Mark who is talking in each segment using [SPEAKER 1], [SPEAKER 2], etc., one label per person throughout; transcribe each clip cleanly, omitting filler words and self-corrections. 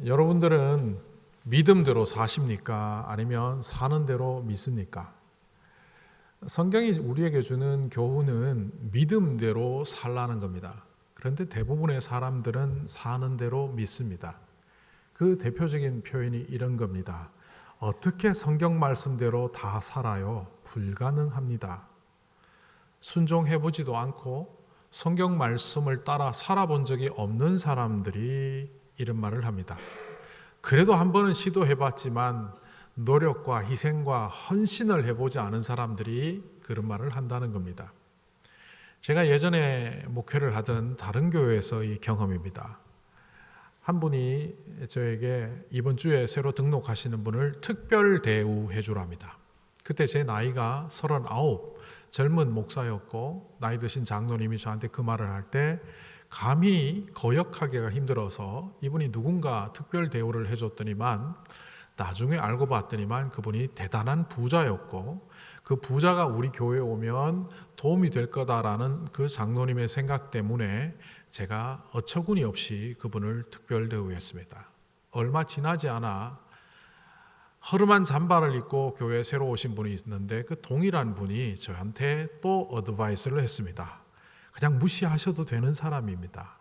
[SPEAKER 1] 여러분들은 믿음대로 사십니까? 아니면 사는 대로 믿습니까? 성경이 우리에게 주는 교훈은 믿음대로 살라는 겁니다. 그런데 대부분의 사람들은 사는 대로 믿습니다. 그 대표적인 표현이 이런 겁니다. 어떻게 성경 말씀대로 다 살아요? 불가능합니다. 순종해보지도 않고 성경 말씀을 따라 살아본 적이 없는 사람들이 이런 말을 합니다. 그래도 한 번은 시도해봤지만 노력과 희생과 헌신을 해보지 않은 사람들이 그런 말을 한다는 겁니다. 제가 예전에 목회를 하던 다른 교회에서의 경험입니다. 한 분이 저에게 이번 주에 새로 등록하시는 분을 특별 대우해 주랍니다. 그때 제 나이가 39, 젊은 목사였고 나이 드신 장로님이 저한테 그 말을 할 때 감히 거역하기가 힘들어서 이분이 누군가 특별 대우를 해줬더니만 나중에 알고 봤더니만 그분이 대단한 부자였고 그 부자가 우리 교회에 오면 도움이 될 거다라는 그 장로님의 생각 때문에 제가 어처구니 없이 그분을 특별 대우했습니다. 얼마 지나지 않아 허름한 잠바를 입고 교회에 새로 오신 분이 있는데 그 동일한 분이 저한테 또 어드바이스를 했습니다. 그냥 무시하셔도 되는 사람입니다.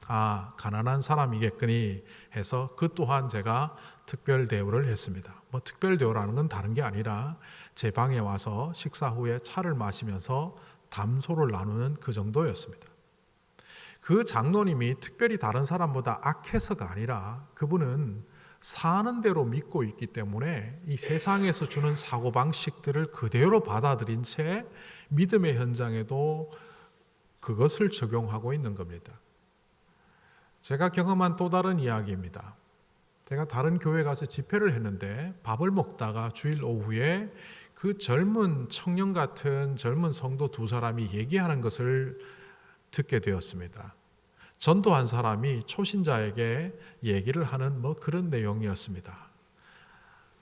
[SPEAKER 1] 아, 가난한 사람이겠거니 해서 그 또한 제가 특별 대우를 했습니다. 특별 대우라는 건 다른 게 아니라 제 방에 와서 식사 후에 차를 마시면서 담소를 나누는 그 정도였습니다. 그 장로님이 특별히 다른 사람보다 악해서가 아니라 그분은 사는 대로 믿고 있기 때문에 이 세상에서 주는 사고방식들을 그대로 받아들인 채 믿음의 현장에도 그것을 적용하고 있는 겁니다. 제가 경험한 또 다른 이야기입니다. 제가 다른 교회 가서 집회를 했는데 밥을 먹다가 주일 오후에 그 젊은 청년 같은 젊은 성도 두 사람이 얘기하는 것을 듣게 되었습니다. 전도한 사람이 초신자에게 얘기를 하는 그런 내용이었습니다.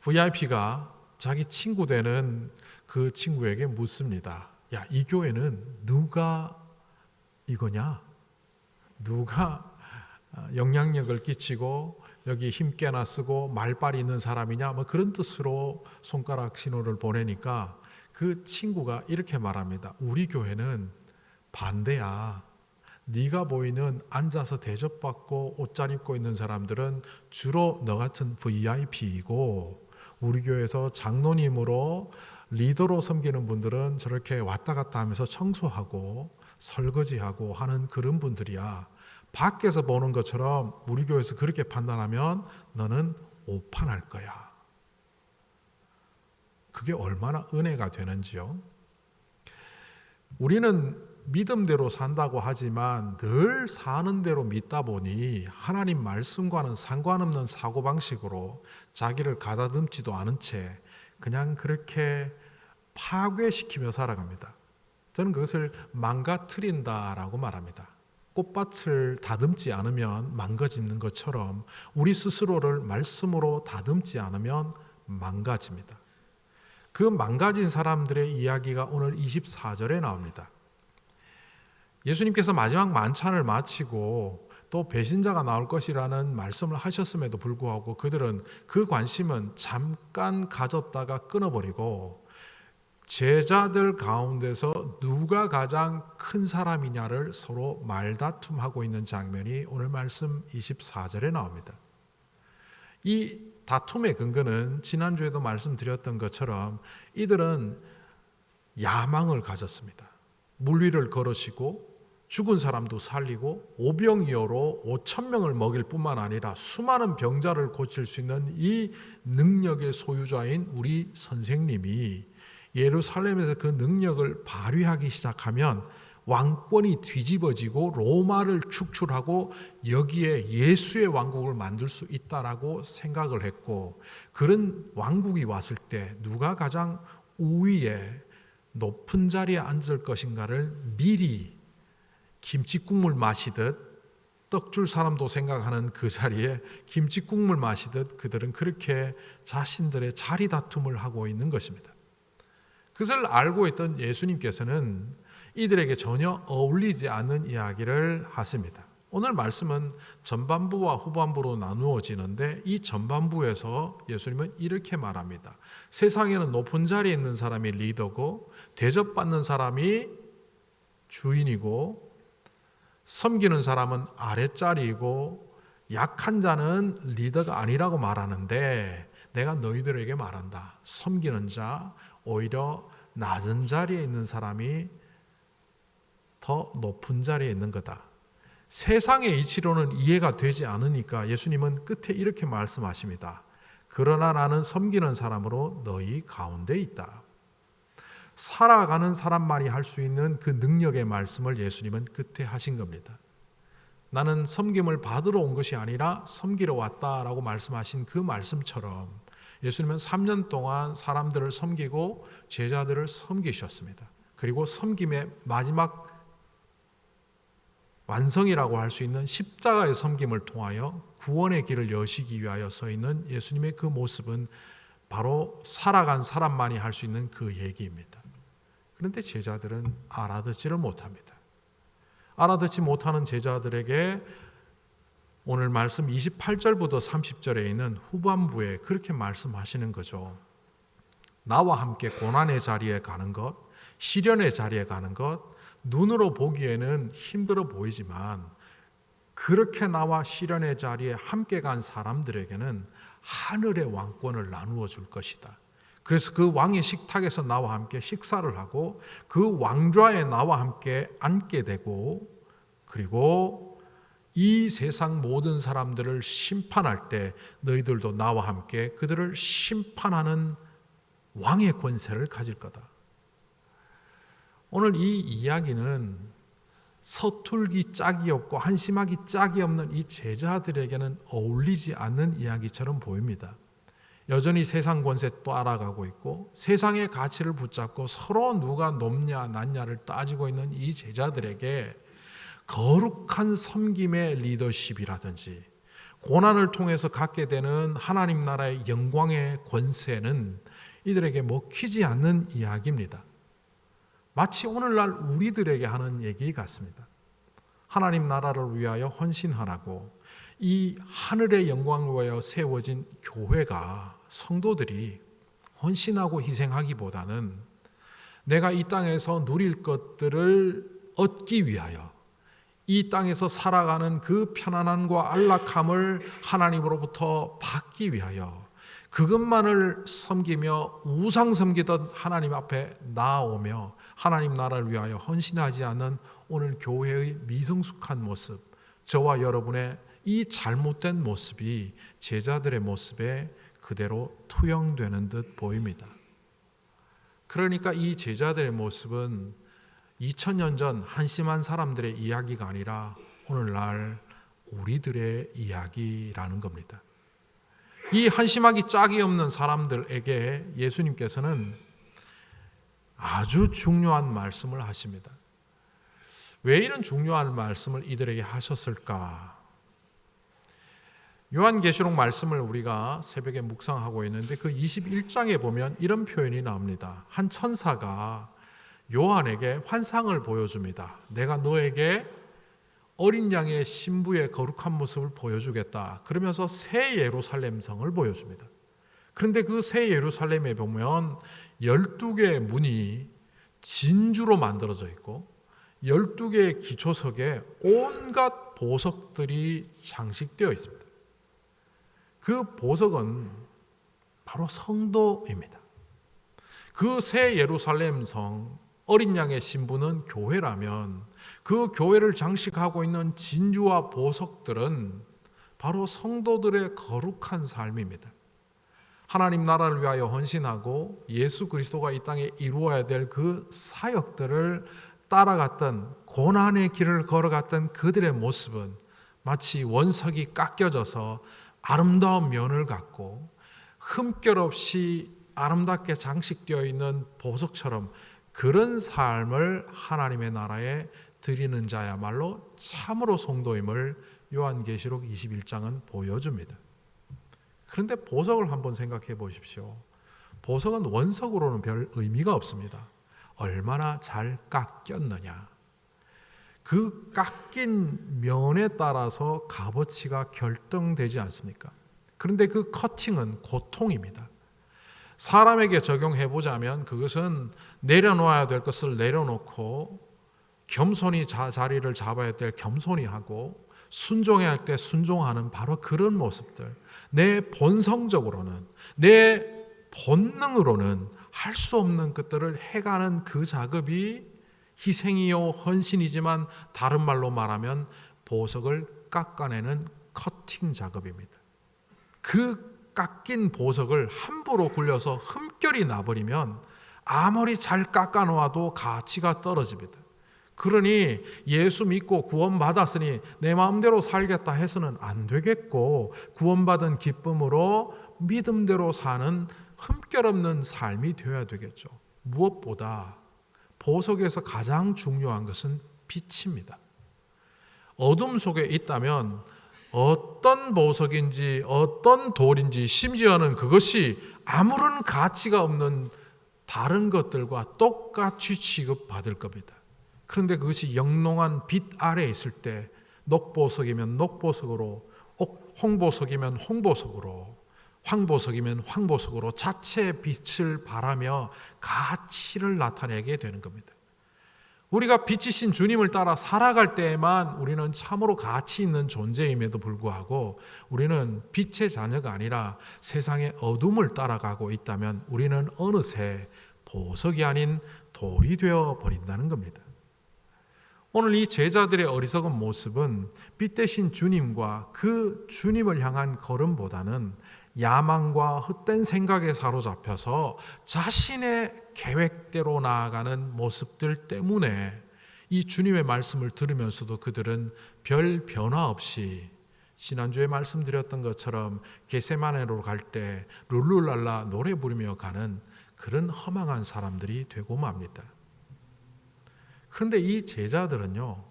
[SPEAKER 1] VIP가 자기 친구 되는 그 친구에게 묻습니다. 야, 이 교회는 누가 이거냐? 누가 영향력을 끼치고 여기 힘께나 쓰고 말빨이 있는 사람이냐? 그런 뜻으로 손가락 신호를 보내니까 그 친구가 이렇게 말합니다. 우리 교회는 반대야. 네가 보이는 앉아서 대접받고 옷잘 입고 있는 사람들은 주로 너 같은 VIP이고 우리 교회에서 장로님으로 리더로 섬기는 분들은 저렇게 왔다 갔다 하면서 청소하고 설거지하고 하는 그런 분들이야. 밖에서 보는 것처럼 우리 교회에서 그렇게 판단하면 너는 오판할 거야. 그게 얼마나 은혜가 되는지요. 우리는 믿음대로 산다고 하지만 늘 사는 대로 믿다 보니 하나님 말씀과는 상관없는 사고방식으로 자기를 가다듬지도 않은 채 그냥 그렇게 파괴시키며 살아갑니다. 저는 그것을 망가뜨린다라고 말합니다. 꽃밭을 다듬지 않으면 망가지는 것처럼 우리 스스로를 말씀으로 다듬지 않으면 망가집니다. 그 망가진 사람들의 이야기가 오늘 24절에 나옵니다. 예수님께서 마지막 만찬을 마치고 또 배신자가 나올 것이라는 말씀을 하셨음에도 불구하고 그들은 그 관심은 잠깐 가졌다가 끊어버리고 제자들 가운데서 누가 가장 큰 사람이냐를 서로 말다툼하고 있는 장면이 오늘 말씀 24절에 나옵니다. 이 다툼의 근거는 지난주에도 말씀드렸던 것처럼 이들은 야망을 가졌습니다. 물위를 걸으시고 죽은 사람도 살리고 오병이어로 5,000명을 먹일 뿐만 아니라 수많은 병자를 고칠 수 있는 이 능력의 소유자인 우리 선생님이 예루살렘에서 그 능력을 발휘하기 시작하면 왕권이 뒤집어지고 로마를 축출하고 여기에 예수의 왕국을 만들 수 있다라고 생각을 했고 그런 왕국이 왔을 때 누가 가장 우위에 높은 자리에 앉을 것인가를 미리 김치국물 마시듯 떡 줄 사람도 생각하는 그 자리에 김치국물 마시듯 그들은 그렇게 자신들의 자리 다툼을 하고 있는 것입니다. 그것을 알고 있던 예수님께서는 이들에게 전혀 어울리지 않는 이야기를 하십니다. 오늘 말씀은 전반부와 후반부로 나누어지는데 이 전반부에서 예수님은 이렇게 말합니다. 세상에는 높은 자리에 있는 사람이 리더고 대접받는 사람이 주인이고 섬기는 사람은 아랫자리이고 약한 자는 리더가 아니라고 말하는데 내가 너희들에게 말한다. 섬기는 자, 오히려 낮은 자리에 있는 사람이 더 높은 자리에 있는 거다. 세상의 이치로는 이해가 되지 않으니까 예수님은 끝에 이렇게 말씀하십니다. 그러나 나는 섬기는 사람으로 너희 가운데 있다. 살아가는 사람만이 할 수 있는 그 능력의 말씀을 예수님은 끝에 하신 겁니다. 나는 섬김을 받으러 온 것이 아니라 섬기러 왔다라고 말씀하신 그 말씀처럼 예수님은 3년 동안 사람들을 섬기고 제자들을 섬기셨습니다. 그리고 섬김의 마지막 완성이라고 할 수 있는 십자가의 섬김을 통하여 구원의 길을 여시기 위하여 서 있는 예수님의 그 모습은 바로 살아간 사람만이 할 수 있는 그 얘기입니다. 그런데 제자들은 알아듣지를 못합니다. 알아듣지 못하는 제자들에게 오늘 말씀 28절부터 30절에 있는 후반부에 그렇게 말씀하시는 거죠. 나와 함께 고난의 자리에 가는 것, 시련의 자리에 가는 것, 눈으로 보기에는 힘들어 보이지만 그렇게 나와 시련의 자리에 함께 간 사람들에게는 하늘의 왕권을 나누어 줄 것이다. 그래서 그 왕의 식탁에서 나와 함께 식사를 하고 그 왕좌에 나와 함께 앉게 되고 그리고 이 세상 모든 사람들을 심판할 때 너희들도 나와 함께 그들을 심판하는 왕의 권세를 가질 거다. 오늘 이 이야기는 서툴기 짝이 없고 한심하기 짝이 없는 이 제자들에게는 어울리지 않는 이야기처럼 보입니다. 여전히 세상 권세 따라가고 있고 세상의 가치를 붙잡고 서로 누가 높냐 낮냐를 따지고 있는 이 제자들에게 거룩한 섬김의 리더십이라든지 고난을 통해서 갖게 되는 하나님 나라의 영광의 권세는 이들에게 먹히지 않는 이야기입니다. 마치 오늘날 우리들에게 하는 얘기 같습니다. 하나님 나라를 위하여 헌신하라고 이 하늘의 영광을 위하여 세워진 교회가 성도들이 헌신하고 희생하기보다는 내가 이 땅에서 누릴 것들을 얻기 위하여 이 땅에서 살아가는 그 편안함과 안락함을 하나님으로부터 받기 위하여 그것만을 섬기며 우상 섬기던 하나님 앞에 나아오며 하나님 나라를 위하여 헌신하지 않는 오늘 교회의 미성숙한 모습, 저와 여러분의 이 잘못된 모습이 제자들의 모습에 그대로 투영되는 듯 보입니다. 그러니까 이 제자들의 모습은 2000년 전 한심한 사람들의 이야기가 아니라 오늘날 우리들의 이야기라는 겁니다. 이 한심하기 짝이 없는 사람들에게 예수님께서는 아주 중요한 말씀을 하십니다. 왜 이런 중요한 말씀을 이들에게 하셨을까? 요한계시록 말씀을 우리가 새벽에 묵상하고 있는데 그 21장에 보면 이런 표현이 나옵니다. 한 천사가 요한에게 환상을 보여줍니다. 내가 너에게 어린 양의 신부의 거룩한 모습을 보여주겠다. 그러면서 새 예루살렘 성을 보여줍니다. 그런데 그 새 예루살렘에 보면 12개의 문이 진주로 만들어져 있고 12개의 기초석에 온갖 보석들이 장식되어 있습니다. 그 보석은 바로 성도입니다. 그 새 예루살렘 성 어린 양의 신부는 교회라면 그 교회를 장식하고 있는 진주와 보석들은 바로 성도들의 거룩한 삶입니다. 하나님 나라를 위하여 헌신하고 예수 그리스도가 이 땅에 이루어야 될 그 사역들을 따라갔던 고난의 길을 걸어갔던 그들의 모습은 마치 원석이 깎여져서 아름다운 면을 갖고 흠결 없이 아름답게 장식되어 있는 보석처럼 그런 삶을 하나님의 나라에 드리는 자야말로 참으로 성도임을 요한계시록 21장은 보여줍니다. 그런데 보석을 한번 생각해 보십시오. 보석은 원석으로는 별 의미가 없습니다. 얼마나 잘 깎였느냐. 그 깎인 면에 따라서 값어치가 결정되지 않습니까? 그런데 그 커팅은 고통입니다. 사람에게 적용해 보자면 그것은 내려놓아야 될 것을 내려놓고 겸손히 자리를 잡아야 될 겸손히 하고 순종해야 할 때 순종하는 바로 그런 모습들. 내 본성적으로는 내 본능으로는 할 수 없는 것들을 해가는 그 작업이 희생이요 헌신이지만 다른 말로 말하면 보석을 깎아내는 커팅 작업입니다. 그 깎인 보석을 함부로 굴려서 흠결이 나버리면 아무리 잘 깎아놓아도 가치가 떨어집니다. 그러니 예수 믿고 구원받았으니 내 마음대로 살겠다 해서는 안 되겠고, 구원받은 기쁨으로 믿음대로 사는 흠결 없는 삶이 되어야 되겠죠. 무엇보다 보석에서 가장 중요한 것은 빛입니다. 어둠 속에 있다면 어떤 보석인지 어떤 돌인지 심지어는 그것이 아무런 가치가 없는 다른 것들과 똑같이 취급받을 겁니다. 그런데 그것이 영롱한 빛 아래에 있을 때 녹보석이면 녹보석으로, 홍보석이면 홍보석으로, 황보석이면 황보석으로 자체의 빛을 발하며 가치를 나타내게 되는 겁니다. 우리가 빛이신 주님을 따라 살아갈 때에만 우리는 참으로 가치 있는 존재임에도 불구하고 우리는 빛의 자녀가 아니라 세상의 어둠을 따라가고 있다면 우리는 어느새 보석이 아닌 돌이 되어 버린다는 겁니다. 오늘 이 제자들의 어리석은 모습은 빛 대신 주님과 그 주님을 향한 걸음보다는 야망과 헛된 생각에 사로잡혀서 자신의 계획대로 나아가는 모습들 때문에 이 주님의 말씀을 들으면서도 그들은 별 변화 없이 지난주에 말씀드렸던 것처럼 겟세마네로 갈 때 룰루랄라 노래 부르며 가는 그런 허망한 사람들이 되고 맙니다. 그런데 이 제자들은요,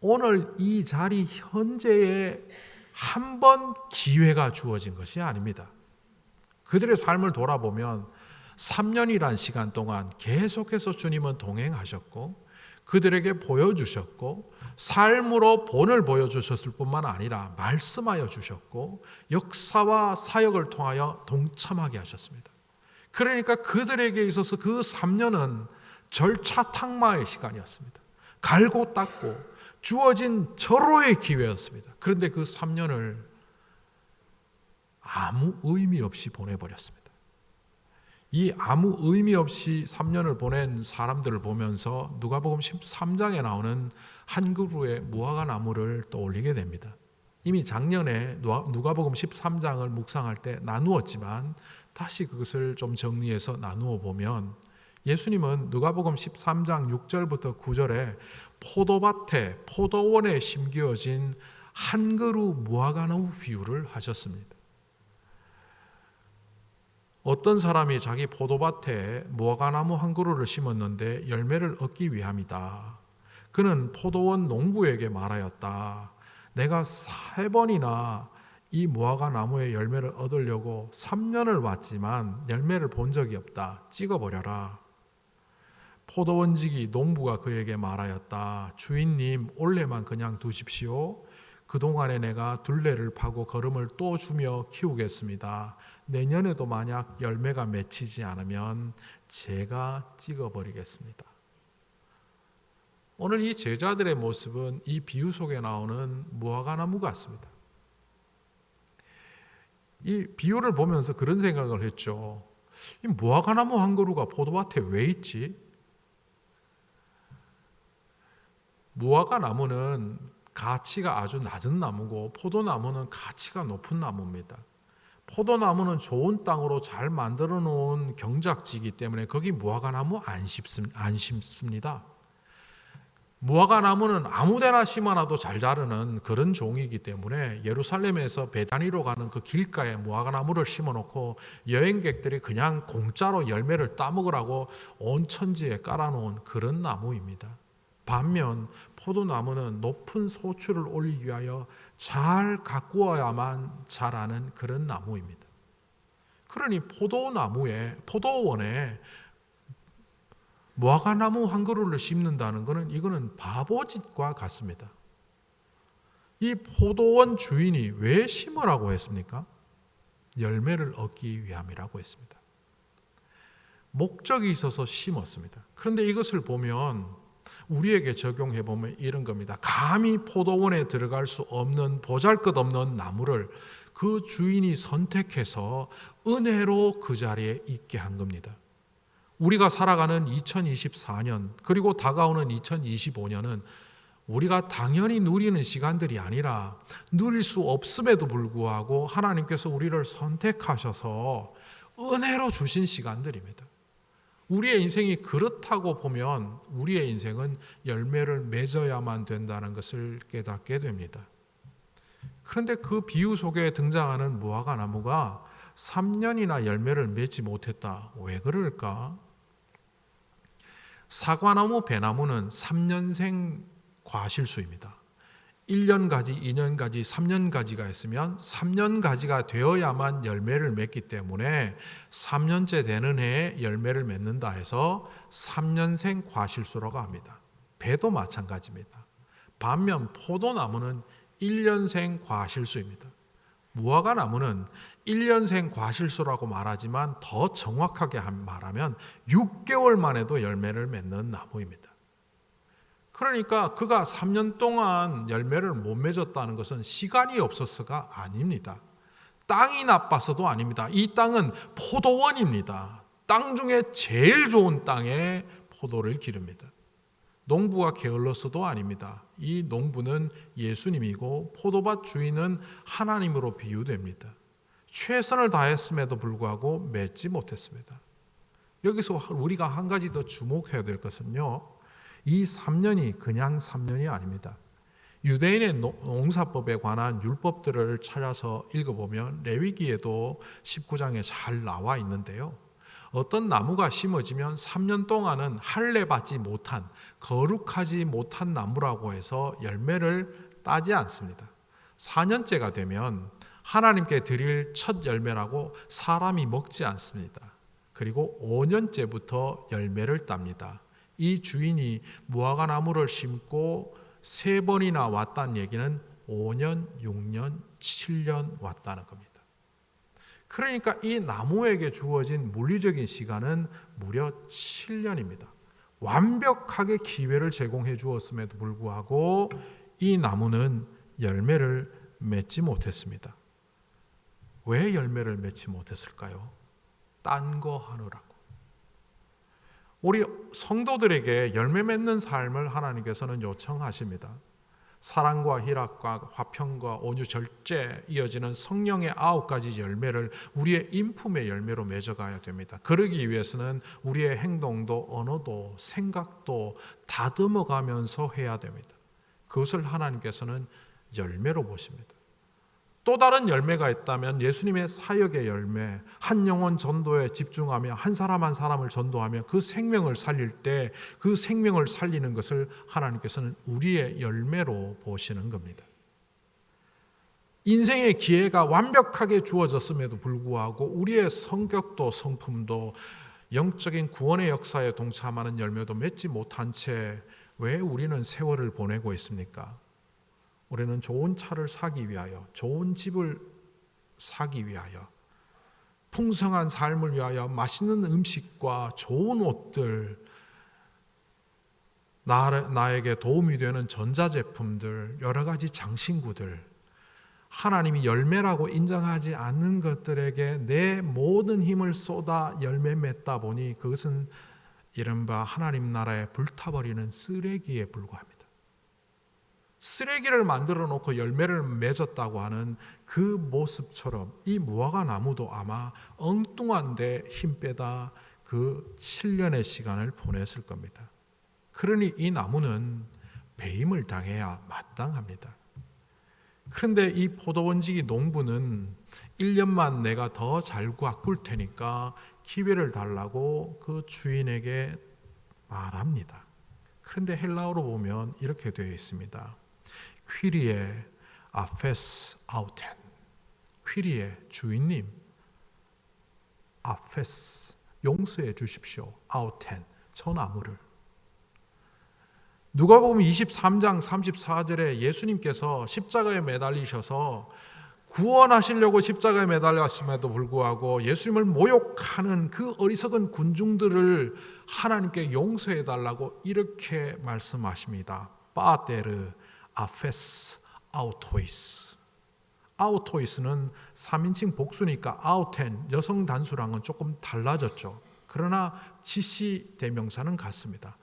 [SPEAKER 1] 오늘 이 자리 현재에 한 번 기회가 주어진 것이 아닙니다. 그들의 삶을 돌아보면 3년이란 시간 동안 계속해서 주님은 동행하셨고 그들에게 보여주셨고 삶으로 본을 보여주셨을 뿐만 아니라 말씀하여 주셨고 역사와 사역을 통하여 동참하게 하셨습니다. 그러니까 그들에게 있어서 그 3년은 절차탕마의 시간이었습니다. 갈고 닦고 주어진 절호의 기회였습니다. 그런데 그 3년을 아무 의미 없이 보내버렸습니다. 이 아무 의미 없이 3년을 보낸 사람들을 보면서 누가복음 13장에 나오는 한 그루의 무화과 나무를 떠올리게 됩니다. 이미 작년에 누가복음 13장을 묵상할 때 나누었지만 다시 그것을 좀 정리해서 나누어 보면 예수님은 누가복음 13장 6절부터 9절에 포도밭에 포도원에 심겨진 한 그루 무화과나무 비유를 하셨습니다. 어떤 사람이 자기 포도밭에 무화과나무 한 그루를 심었는데 열매를 얻기 위함이다. 그는 포도원 농부에게 말하였다. 내가 3번이나 이 무화과나무의 열매를 얻으려고 3년을 왔지만 열매를 본 적이 없다. 찍어버려라. 포도원직이 농부가 그에게 말하였다. 주인님, 올해만 그냥 두십시오. 그동안에 내가 둘레를 파고 거름을 또 주며 키우겠습니다. 내년에도 만약 열매가 맺히지 않으면 제가 찍어버리겠습니다. 오늘 이 제자들의 모습은 이 비유 속에 나오는 무화과나무 같습니다. 이 비유를 보면서 그런 생각을 했죠. 이 무화과나무 한 그루가 포도밭에 왜 있지? 무화과나무는 가치가 아주 낮은 나무고 포도나무는 가치가 높은 나무입니다. 포도나무는 좋은 땅으로 잘 만들어 놓은 경작지이기 때문에 거기 무화과나무 안 심습니다. 무화과나무는 아무데나 심어놔도 잘 자르는 그런 종이기 때문에 예루살렘에서 베다니로 가는 그 길가에 무화과나무를 심어놓고 여행객들이 그냥 공짜로 열매를 따먹으라고 온 천지에 깔아놓은 그런 나무입니다. 반면 포도나무는 높은 소출을 올리기 위하여 잘 가꾸어야만 자라는 그런 나무입니다. 그러니 포도원에 무화과나무 한 그루를 심는다는 것은 이거는 바보짓과 같습니다. 이 포도원 주인이 왜 심으라고 했습니까? 열매를 얻기 위함이라고 했습니다. 목적이 있어서 심었습니다. 그런데 이것을 보면 우리에게 적용해 보면 이런 겁니다. 감히 포도원에 들어갈 수 없는 보잘것없는 나무를 그 주인이 선택해서 은혜로 그 자리에 있게 한 겁니다. 우리가 살아가는 2024년 그리고 다가오는 2025년은 우리가 당연히 누리는 시간들이 아니라 누릴 수 없음에도 불구하고 하나님께서 우리를 선택하셔서 은혜로 주신 시간들입니다. 우리의 인생이 그렇다고 보면 우리의 인생은 열매를 맺어야만 된다는 것을 깨닫게 됩니다. 그런데 그 비유 속에 등장하는 무화과 나무가 3년이나 열매를 맺지 못했다. 왜 그럴까? 사과나무, 배나무는 3년생 과실수입니다. 1년가지, 2년가지, 3년가지가 있으면 3년가지가 되어야만 열매를 맺기 때문에 3년째 되는 해에 열매를 맺는다 해서 3년생 과실수라고 합니다. 배도 마찬가지입니다. 반면 포도나무는 1년생 과실수입니다. 무화과 나무는 1년생 과실수라고 말하지만 더 정확하게 말하면 6개월 만에도 열매를 맺는 나무입니다. 그러니까 그가 3년 동안 열매를 못 맺었다는 것은 시간이 없어서가 아닙니다. 땅이 나빠서도 아닙니다. 이 땅은 포도원입니다. 땅 중에 제일 좋은 땅에 포도를 기릅니다. 농부가 게을러서도 아닙니다. 이 농부는 예수님이고 포도밭 주인은 하나님으로 비유됩니다. 최선을 다했음에도 불구하고 맺지 못했습니다. 여기서 우리가 한 가지 더 주목해야 될 것은요, 이 3년이 그냥 3년이 아닙니다. 유대인의 농사법에 관한 율법들을 찾아서 읽어보면 레위기에도 19장에 잘 나와 있는데요, 어떤 나무가 심어지면 3년 동안은 할례 받지 못한, 거룩하지 못한 나무라고 해서 열매를 따지 않습니다. 4년째가 되면 하나님께 드릴 첫 열매라고 사람이 먹지 않습니다. 그리고 5년째부터 열매를 땁니다. 이 주인이 무화과 나무를 심고 3번이나 왔다는 얘기는 5년, 6년, 7년 왔다는 겁니다. 그러니까 이 나무에게 주어진 물리적인 시간은 무려 7년입니다. 완벽하게 기회를 제공해 주었음에도 불구하고 이 나무는 열매를 맺지 못했습니다. 왜 열매를 맺지 못했을까요? 딴 거 하느라고. 우리 성도들에게 열매 맺는 삶을 하나님께서는 요청하십니다. 사랑과 희락과 화평과 온유 절제 이어지는 성령의 9가지 열매를 우리의 인품의 열매로 맺어가야 됩니다. 그러기 위해서는 우리의 행동도 언어도 생각도 다듬어가면서 해야 됩니다. 그것을 하나님께서는 열매로 보십니다. 또 다른 열매가 있다면 예수님의 사역의 열매, 한 영혼 전도에 집중하며 한 사람 한 사람을 전도하며 그 생명을 살릴 때 그 생명을 살리는 것을 하나님께서는 우리의 열매로 보시는 겁니다. 인생의 기회가 완벽하게 주어졌음에도 불구하고 우리의 성격도 성품도 영적인 구원의 역사에 동참하는 열매도 맺지 못한 채 왜 우리는 세월을 보내고 있습니까? 우리는 좋은 차를 사기 위하여, 좋은 집을 사기 위하여, 풍성한 삶을 위하여 맛있는 음식과 좋은 옷들, 나에게 도움이 되는 전자제품들, 여러 가지 장신구들, 하나님이 열매라고 인정하지 않는 것들에게 내 모든 힘을 쏟아 열매 맺다 보니 그것은 이른바 하나님 나라에 불타버리는 쓰레기에 불과합니다. 쓰레기를 만들어 놓고 열매를 맺었다고 하는 그 모습처럼 이 무화과 나무도 아마 엉뚱한데 힘 빼다 그 7년의 시간을 보냈을 겁니다. 그러니 이 나무는 배임을 당해야 마땅합니다. 그런데 이 포도원지기 농부는 1년만 내가 더 잘 가꿀 테니까 기회를 달라고 그 주인에게 말합니다. 그런데 헬라어로 보면 이렇게 되어 있습니다. 퀴리에 아페스 아우텐. 퀴리에 주인님, 아페스 용서해 주십시오. 아우텐 저 나무를. 누가복음 23장 34절에 예수님께서 십자가에 매달리셔서 구원하시려고 십자가에 매달렸음에도 불구하고 예수님을 모욕하는 그 어리석은 군중들을 하나님께 용서해 달라고 이렇게 말씀하십니다. 파테르 아페스 아우토이스. 아우토이스는 3인칭 복수니까 아우텐 여성 단수랑은 조금 달라졌죠. 그러나 지시 대명사는 같습니다.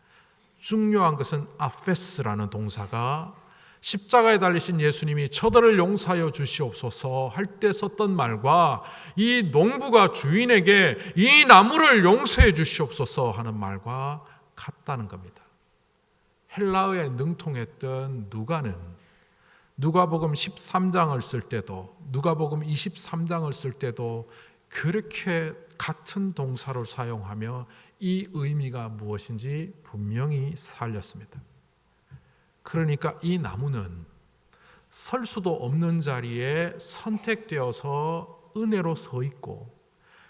[SPEAKER 1] 중요한 것은 아페스라는 동사가 십자가에 달리신 예수님이 저들을 용서하여 주시옵소서 할 때 썼던 말과 이 농부가 주인에게 이 나무를 용서해 주시옵소서 하는 말과 같다는 겁니다. 헬라어에 능통했던 누가는 누가복음 13장을 쓸 때도 누가복음 23장을 쓸 때도 그렇게 같은 동사를 사용하며 이 의미가 무엇인지 분명히 살렸습니다. 그러니까 이 나무는 설 수도 없는 자리에 선택되어서 은혜로 서 있고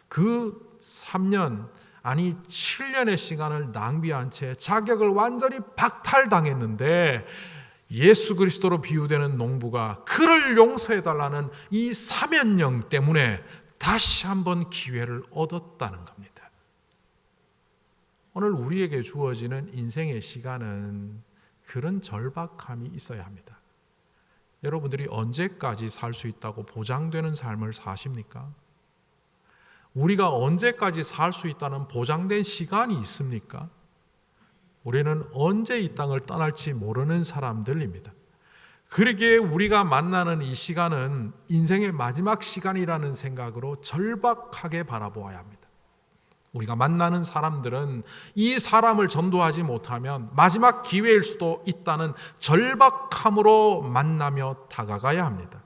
[SPEAKER 1] 그 3년 아니 7년의 시간을 낭비한 채 자격을 완전히 박탈당했는데 예수 그리스도로 비유되는 농부가 그를 용서해달라는 이 사면령 때문에 다시 한번 기회를 얻었다는 겁니다. 오늘 우리에게 주어지는 인생의 시간은 그런 절박함이 있어야 합니다. 여러분들이 언제까지 살 수 있다고 보장되는 삶을 사십니까? 우리가 언제까지 살 수 있다는 보장된 시간이 있습니까? 우리는 언제 이 땅을 떠날지 모르는 사람들입니다. 그러기에 우리가 만나는 이 시간은 인생의 마지막 시간이라는 생각으로 절박하게 바라보아야 합니다. 우리가 만나는 사람들은 이 사람을 전도하지 못하면 마지막 기회일 수도 있다는 절박함으로 만나며 다가가야 합니다.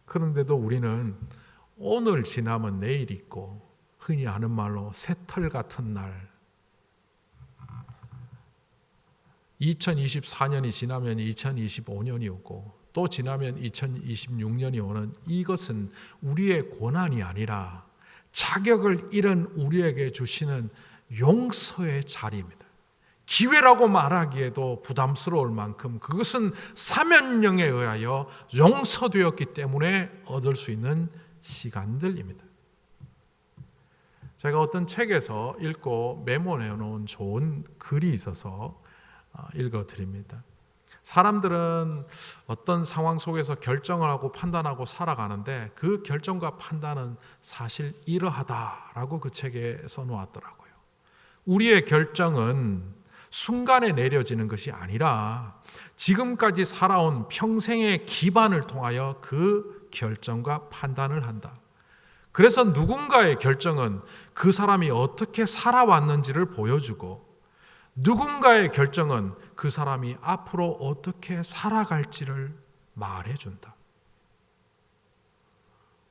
[SPEAKER 1] 그런데도 우리는 오늘 지나면 내일 있고 흔히 하는 말로 새털 같은 날 2024년이 지나면 2025년이 오고 또 지나면 2026년이 오는 이것은 우리의 고난이 아니라 자격을 잃은 우리에게 주시는 용서의 자리입니다. 기회라고 말하기에도 부담스러울 만큼 그것은 사면령에 의하여 용서되었기 때문에 얻을 수 있는 시간들입니다. 제가 어떤 책에서 읽고 메모해 놓은 좋은 글이 있어서 읽어드립니다. 사람들은 어떤 상황 속에서 결정을 하고 판단하고 살아가는데 그 결정과 판단은 사실 이러하다라고 그 책에 써놓았더라고요. 우리의 결정은 순간에 내려지는 것이 아니라 지금까지 살아온 평생의 기반을 통하여 그 결정과 판단을 한다. 그래서 누군가의 결정은 그 사람이 어떻게 살아왔는지를 보여주고 누군가의 결정은 그 사람이 앞으로 어떻게 살아갈지를 말해준다.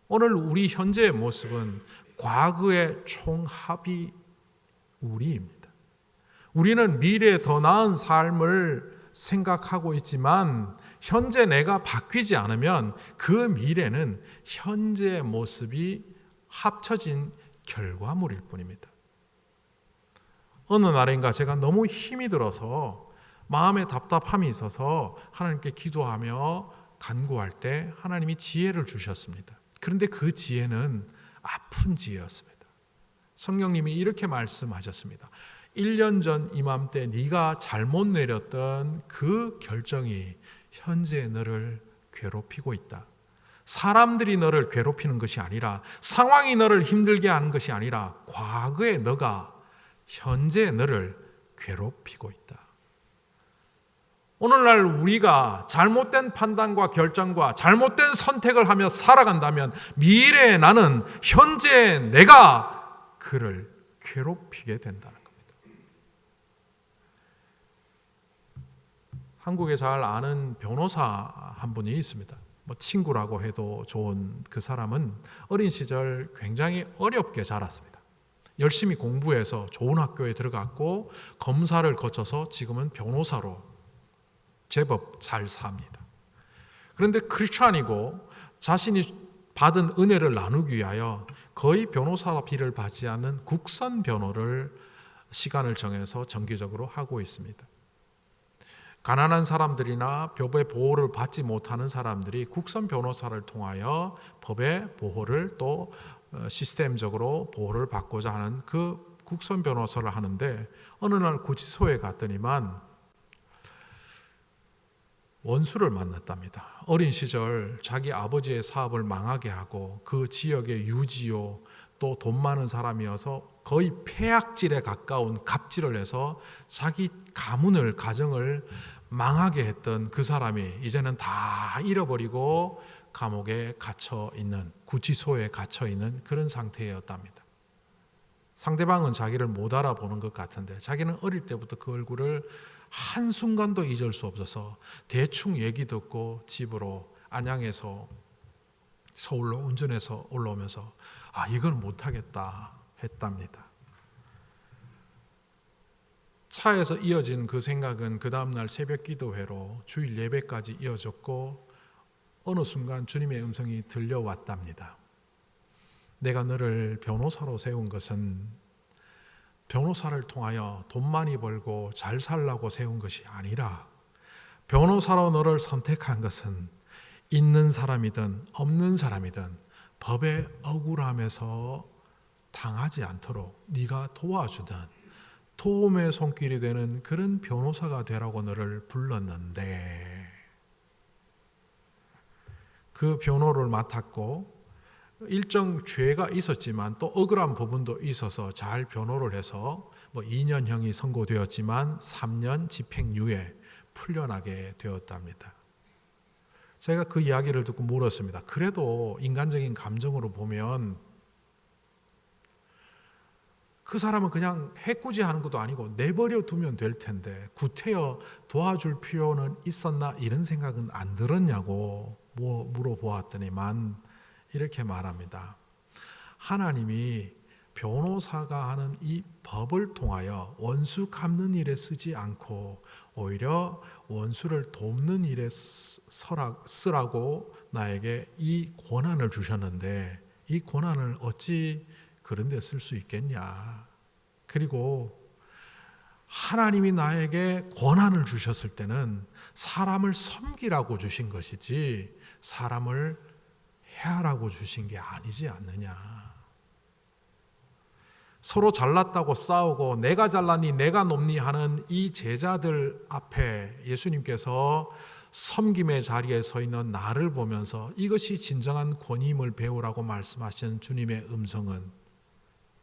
[SPEAKER 1] 오늘 우리 현재의 모습은 과거의 총합이 우리입니다. 우리는 미래에 더 나은 삶을 생각하고 있지만 현재 내가 바뀌지 않으면 그 미래는 현재의 모습이 합쳐진 결과물일 뿐입니다. 어느 날인가 제가 너무 힘이 들어서 마음에 답답함이 있어서 하나님께 기도하며 간구할 때 하나님이 지혜를 주셨습니다. 그런데 그 지혜는 아픈 지혜였습니다. 성령님이 이렇게 말씀하셨습니다. 1년 전 이맘때 네가 잘못 내렸던 그 결정이 현재 너를 괴롭히고 있다. 사람들이 너를 괴롭히는 것이 아니라 상황이 너를 힘들게 하는 것이 아니라 과거의 너가 현재 너를 괴롭히고 있다. 오늘날 우리가 잘못된 판단과 결정과 잘못된 선택을 하며 살아간다면 미래의 나는 현재 내가 그를 괴롭히게 된다는 겁니다. 한국에 잘 아는 변호사 한 분이 있습니다. 친구라고 해도 좋은 그 사람은 어린 시절 굉장히 어렵게 자랐습니다. 열심히 공부해서 좋은 학교에 들어갔고 검사를 거쳐서 지금은 변호사로 제법 잘 삽니다. 그런데 크리스찬이고 자신이 받은 은혜를 나누기 위하여 거의 변호사비를 받지 않는 국선 변호를 시간을 정해서 정기적으로 하고 있습니다. 가난한 사람들이나 법의 보호를 받지 못하는 사람들이 국선 변호사를 통하여 법의 보호를 또 시스템적으로 보호를 받고자 하는 그 국선 변호사를 하는데, 어느 날 구치소에 갔더니만 원수를 만났답니다. 어린 시절 자기 아버지의 사업을 망하게 하고 그 지역의 유지요 또 돈 많은 사람이어서 거의 폐악질에 가까운 갑질을 해서 자기 가정을 망하게 했던 그 사람이 이제는 다 잃어버리고 감옥에 갇혀 있는, 구치소에 갇혀 있는 그런 상태였답니다. 상대방은 자기를 못 알아보는 것 같은데 자기는 어릴 때부터 그 얼굴을 한순간도 잊을 수 없어서 대충 얘기 듣고 집으로 안양에서 서울로 운전해서 올라오면서 이건 못하겠다 했답니다. 차에서 이어진 그 생각은 그 다음날 새벽 기도회로 주일 예배까지 이어졌고, 어느 순간 주님의 음성이 들려왔답니다. 내가 너를 변호사로 세운 것은 변호사를 통하여 돈 많이 벌고 잘 살라고 세운 것이 아니라, 변호사로 너를 선택한 것은 있는 사람이든 없는 사람이든 법의 억울함에서 당하지 않도록 네가 도와주든 도움의 손길이 되는 그런 변호사가 되라고 너를 불렀는데, 그 변호를 맡았고 일정 죄가 있었지만 또 억울한 부분도 있어서 잘 변호를 해서 2년형이 선고되었지만 3년 집행유예 풀려나게 되었답니다. 제가 그 이야기를 듣고 물었습니다. 그래도 인간적인 감정으로 보면 그 사람은 그냥 해코지하는 것도 아니고 내버려 두면 될 텐데 구태여 도와줄 필요는 있었나, 이런 생각은 안 들었냐고 물어보았더니만 이렇게 말합니다. 하나님이 변호사가 하는 이 법을 통하여 원수 갚는 일에 쓰지 않고 오히려 원수를 돕는 일에 쓰라고 나에게 이 권한을 주셨는데 이 권한을 어찌 그런 데 쓸 수 있겠냐. 그리고 하나님이 나에게 권한을 주셨을 때는 사람을 섬기라고 주신 것이지 사람을 해하라고 주신 게 아니지 않느냐. 서로 잘났다고 싸우고 내가 잘났니 내가 높니 하는 이 제자들 앞에 예수님께서 섬김의 자리에 서 있는 나를 보면서 이것이 진정한 권위임을 배우라고 말씀하신 주님의 음성은,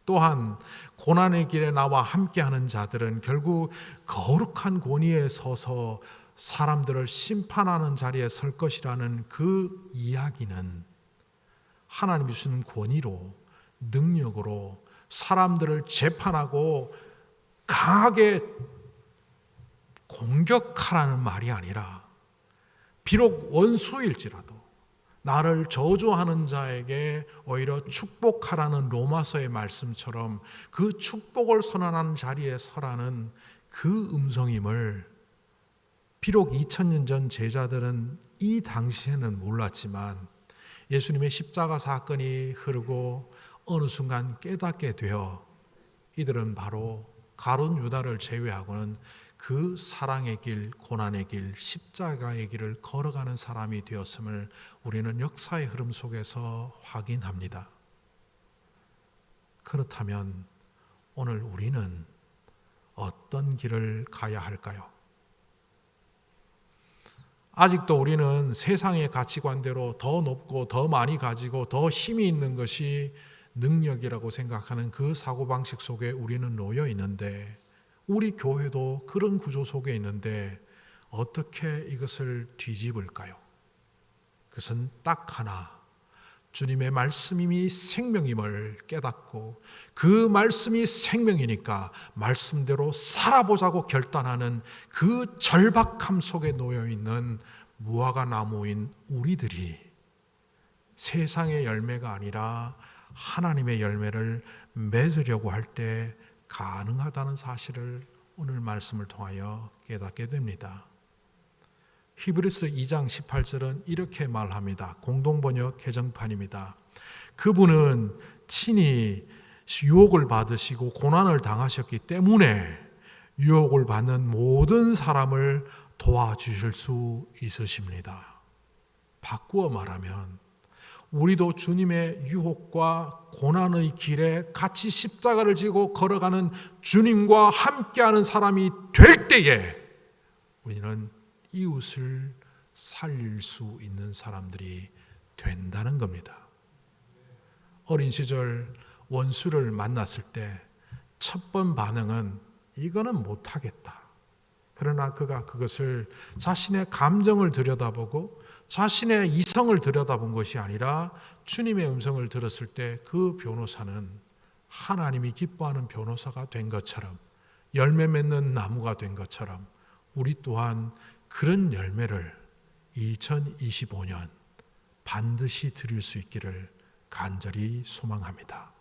[SPEAKER 1] 또한 고난의 길에 나와 함께하는 자들은 결국 거룩한 권위에 서서 사람들을 심판하는 자리에 설 것이라는 그 이야기는 하나님이 주시는 권위로, 능력으로 사람들을 재판하고 강하게 공격하라는 말이 아니라, 비록 원수일지라도 나를 저주하는 자에게 오히려 축복하라는 로마서의 말씀처럼 그 축복을 선언하는 자리에 서라는 그 음성임을 비록 2000년 전 제자들은 이 당시에는 몰랐지만 예수님의 십자가 사건이 흐르고 어느 순간 깨닫게 되어 이들은 바로 가룟 유다를 제외하고는 그 사랑의 길, 고난의 길, 십자가의 길을 걸어가는 사람이 되었음을 우리는 역사의 흐름 속에서 확인합니다. 그렇다면 오늘 우리는 어떤 길을 가야 할까요? 아직도 우리는 세상의 가치관대로 더 높고 더 많이 가지고 더 힘이 있는 것이 능력이라고 생각하는 그 사고방식 속에 우리는 놓여 있는데, 우리 교회도 그런 구조 속에 있는데 어떻게 이것을 뒤집을까요? 그것은 딱 하나, 주님의 말씀이 생명임을 깨닫고 그 말씀이 생명이니까 말씀대로 살아보자고 결단하는 그 절박함 속에 놓여 있는 무화과 나무인 우리들이 세상의 열매가 아니라 하나님의 열매를 맺으려고 할 때 가능하다는 사실을 오늘 말씀을 통하여 깨닫게 됩니다. 히브리서 2장 18절은 이렇게 말합니다. 공동번역 개정판입니다. 그분은 친히 유혹을 받으시고 고난을 당하셨기 때문에 유혹을 받는 모든 사람을 도와주실 수 있으십니다. 바꾸어 말하면 우리도 주님의 유혹과 고난의 길에 같이 십자가를 지고 걸어가는 주님과 함께하는 사람이 될 때에 우리는 이웃을 살릴 수 있는 사람들이 된다는 겁니다. 어린 시절 원수를 만났을 때 첫 번 반응은 이거는 못하겠다. 그러나 그가 그것을 자신의 감정을 들여다보고 자신의 이성을 들여다본 것이 아니라 주님의 음성을 들었을 때 그 변호사는 하나님이 기뻐하는 변호사가 된 것처럼, 열매 맺는 나무가 된 것처럼 우리 또한 그런 열매를 2025년 반드시 드릴 수 있기를 간절히 소망합니다.